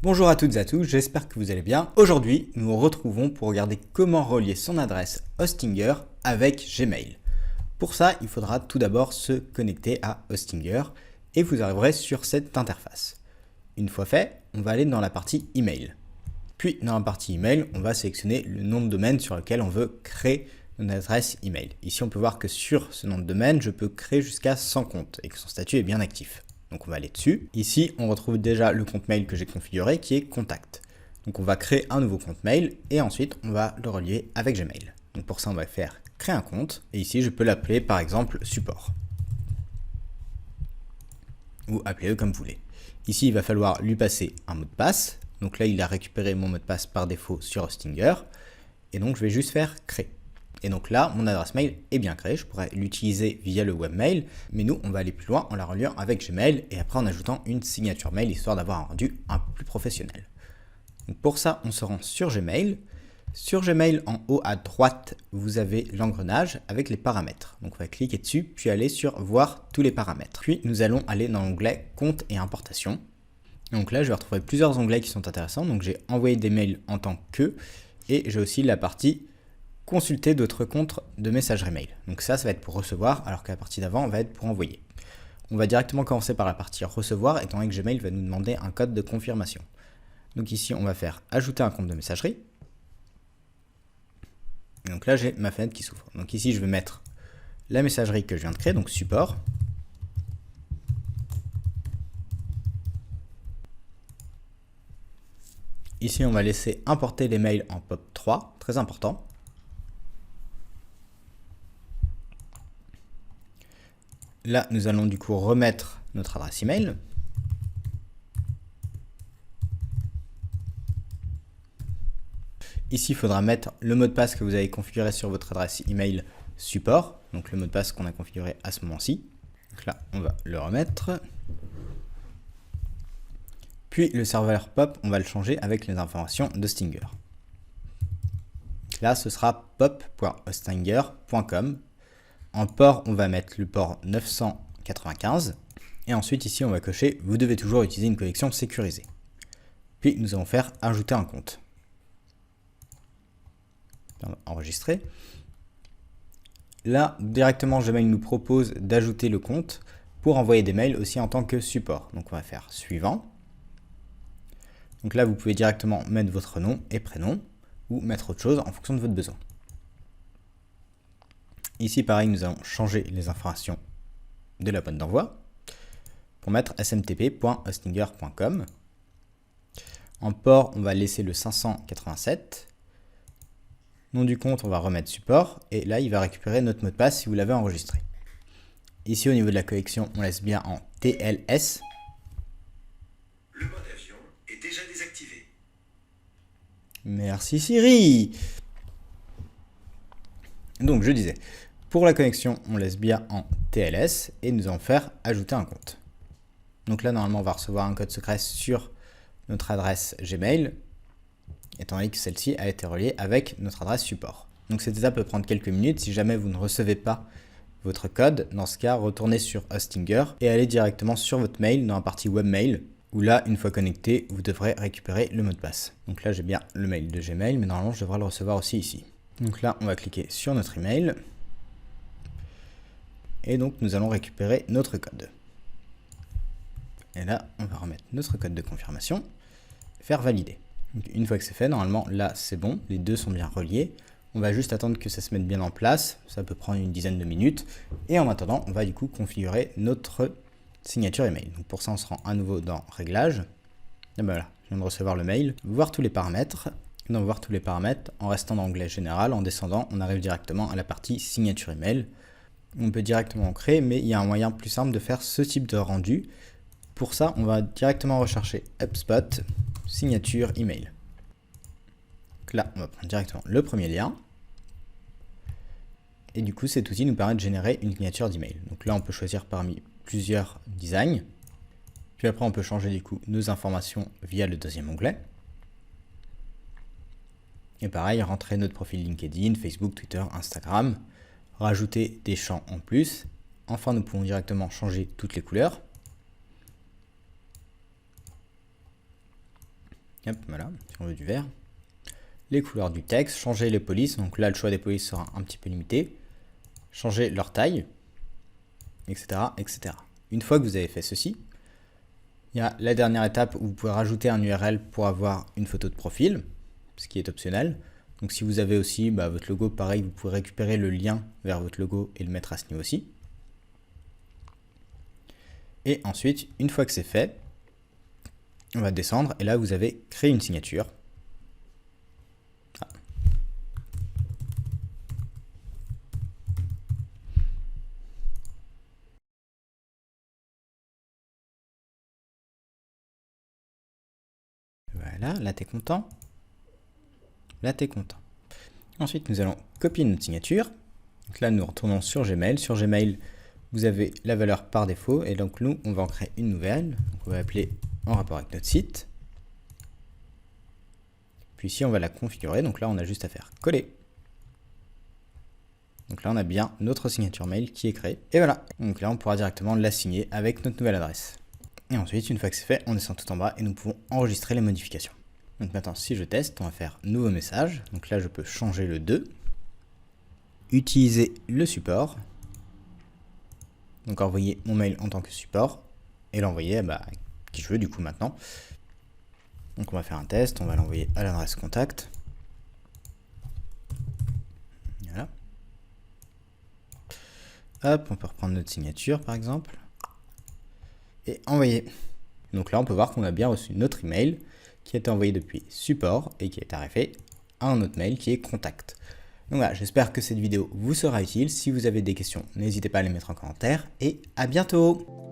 Bonjour à toutes et à tous, j'espère que vous allez bien. Aujourd'hui, nous nous retrouvons pour regarder comment relier son adresse Hostinger avec Gmail. Pour ça, il faudra tout d'abord se connecter à Hostinger et vous arriverez sur cette interface. Une fois fait, on va aller dans la partie email. Puis dans la partie email, on va sélectionner le nom de domaine sur lequel on veut créer une adresse email. Ici, on peut voir que sur ce nom de domaine, je peux créer jusqu'à 100 comptes et que son statut est bien actif. Donc on va aller dessus. Ici, on retrouve déjà le compte mail que j'ai configuré qui est contact. Donc on va créer un nouveau compte mail et ensuite on va le relier avec Gmail. Donc pour ça, on va faire créer un compte et ici, je peux l'appeler par exemple support. Ou appelez-le comme vous voulez. Ici, il va falloir lui passer un mot de passe. Donc là, il a récupéré mon mot de passe par défaut sur Hostinger. Et donc, je vais juste faire créer. Et donc là, mon adresse mail est bien créée. Je pourrais l'utiliser via le webmail. Mais nous, on va aller plus loin en la reliant avec Gmail et après en ajoutant une signature mail histoire d'avoir un rendu un peu plus professionnel. Donc pour ça, on se rend sur Gmail. Sur Gmail, en haut à droite, vous avez l'engrenage avec les paramètres. Donc on va cliquer dessus, puis aller sur voir tous les paramètres. Puis nous allons aller dans l'onglet compte et importation. Donc là, je vais retrouver plusieurs onglets qui sont intéressants. Donc j'ai envoyé des mails en tant que, et j'ai aussi la partie consulter d'autres comptes de messagerie mail. Donc ça va être pour recevoir, alors que la partie d'avant va être pour envoyer. On va directement commencer par la partie recevoir, étant donné que Gmail va nous demander un code de confirmation. Donc ici, on va faire ajouter un compte de messagerie. Donc là, j'ai ma fenêtre qui s'ouvre. Donc ici, je vais mettre la messagerie que je viens de créer, donc support. Ici, on va laisser importer les mails en POP3, très important. Là, nous allons du coup remettre notre adresse email. Ici, il faudra mettre le mot de passe que vous avez configuré sur votre adresse email support, donc le mot de passe qu'on a configuré à ce moment-ci. Donc là, on va le remettre. Puis le serveur POP, on va le changer avec les informations d'Hostinger. Là, ce sera pop.hostinger.com. En port, on va mettre le port 995. Et ensuite, ici, on va cocher « Vous devez toujours utiliser une connexion sécurisée ». Puis, nous allons faire « Ajouter un compte ». On va enregistrer. Là, directement, Gmail nous propose d'ajouter le compte pour envoyer des mails aussi en tant que support. Donc, on va faire « Suivant ». Donc là, vous pouvez directement mettre votre nom et prénom ou mettre autre chose en fonction de votre besoin. Ici, pareil, nous allons changer les informations de la boîte d'envoi pour mettre smtp.hostinger.com. En port, on va laisser le 587. Nom du compte, on va remettre support. Et là, il va récupérer notre mot de passe si vous l'avez enregistré. Ici, au niveau de la connexion, on laisse bien en TLS. Le mode avion est déjà désactivé. Merci Siri. Donc, je disais, pour la connexion, on laisse bien en TLS et nous allons faire ajouter un compte. Donc là, normalement, on va recevoir un code secret sur notre adresse Gmail, étant donné que celle-ci a été reliée avec notre adresse support. Donc cette étape peut prendre quelques minutes. Si jamais vous ne recevez pas votre code, dans ce cas, retournez sur Hostinger et allez directement sur votre mail dans la partie webmail, où là, une fois connecté, vous devrez récupérer le mot de passe. Donc là, j'ai bien le mail de Gmail, mais normalement, je devrais le recevoir aussi ici. Donc là, on va cliquer sur notre email. Et donc, nous allons récupérer notre code. Et là, on va remettre notre code de confirmation, faire valider. Donc, une fois que c'est fait, normalement, là, c'est bon. Les deux sont bien reliés. On va juste attendre que ça se mette bien en place. Ça peut prendre une dizaine de minutes. Et en attendant, on va du coup configurer notre signature email. Donc pour ça, on se rend à nouveau dans Réglages. Et ben voilà, je viens de recevoir le mail. Voir tous les paramètres. Dans Voir tous les paramètres, en restant dans l'onglet Général, en descendant, on arrive directement à la partie Signature email. On peut directement en créer, mais il y a un moyen plus simple de faire ce type de rendu. Pour ça, on va directement rechercher HubSpot, signature email. Donc là, on va prendre directement le premier lien. Et du coup, cet outil nous permet de générer une signature d'email. Donc là, on peut choisir parmi plusieurs designs. Puis après, on peut changer du coup nos informations via le deuxième onglet. Et pareil, rentrer notre profil LinkedIn, Facebook, Twitter, Instagram, rajouter des champs en plus. Enfin, nous pouvons directement changer toutes les couleurs. Hop, voilà, si on veut du vert. Les couleurs du texte, changer les polices. Donc là, le choix des polices sera un petit peu limité. Changer leur taille, etc., etc. Une fois que vous avez fait ceci, il y a la dernière étape où vous pouvez rajouter un URL pour avoir une photo de profil, ce qui est optionnel. Donc si vous avez aussi votre logo, pareil, vous pouvez récupérer le lien vers votre logo et le mettre à ce niveau-ci. Et ensuite, une fois que c'est fait, on va descendre et là vous avez créé une signature. Ah. Voilà, là tu es content. Là tu es content. Ensuite, nous allons copier notre signature. Donc là, nous retournons sur Gmail. Sur Gmail, vous avez la valeur par défaut. Et donc, nous, on va en créer une nouvelle. Donc, on va appeler en rapport avec notre site. Puis ici, on va la configurer. Donc là, on a juste à faire coller. Donc là, on a bien notre signature mail qui est créée. Et voilà. Donc là, on pourra directement la signer avec notre nouvelle adresse. Et ensuite, une fois que c'est fait, on descend tout en bas et nous pouvons enregistrer les modifications. Donc maintenant, si je teste, on va faire nouveau message. Donc là, je peux changer le 2. Utiliser le support. Donc envoyer mon mail en tant que support. Et l'envoyer à qui je veux du coup maintenant. Donc on va faire un test. On va l'envoyer à l'adresse contact. Voilà. Hop, on peut reprendre notre signature par exemple. Et envoyer. Donc là, on peut voir qu'on a bien reçu notre email qui a été envoyé depuis support et qui est arrivé à un autre mail qui est contact. Donc voilà, j'espère que cette vidéo vous sera utile. Si vous avez des questions, n'hésitez pas à les mettre en commentaire et à bientôt!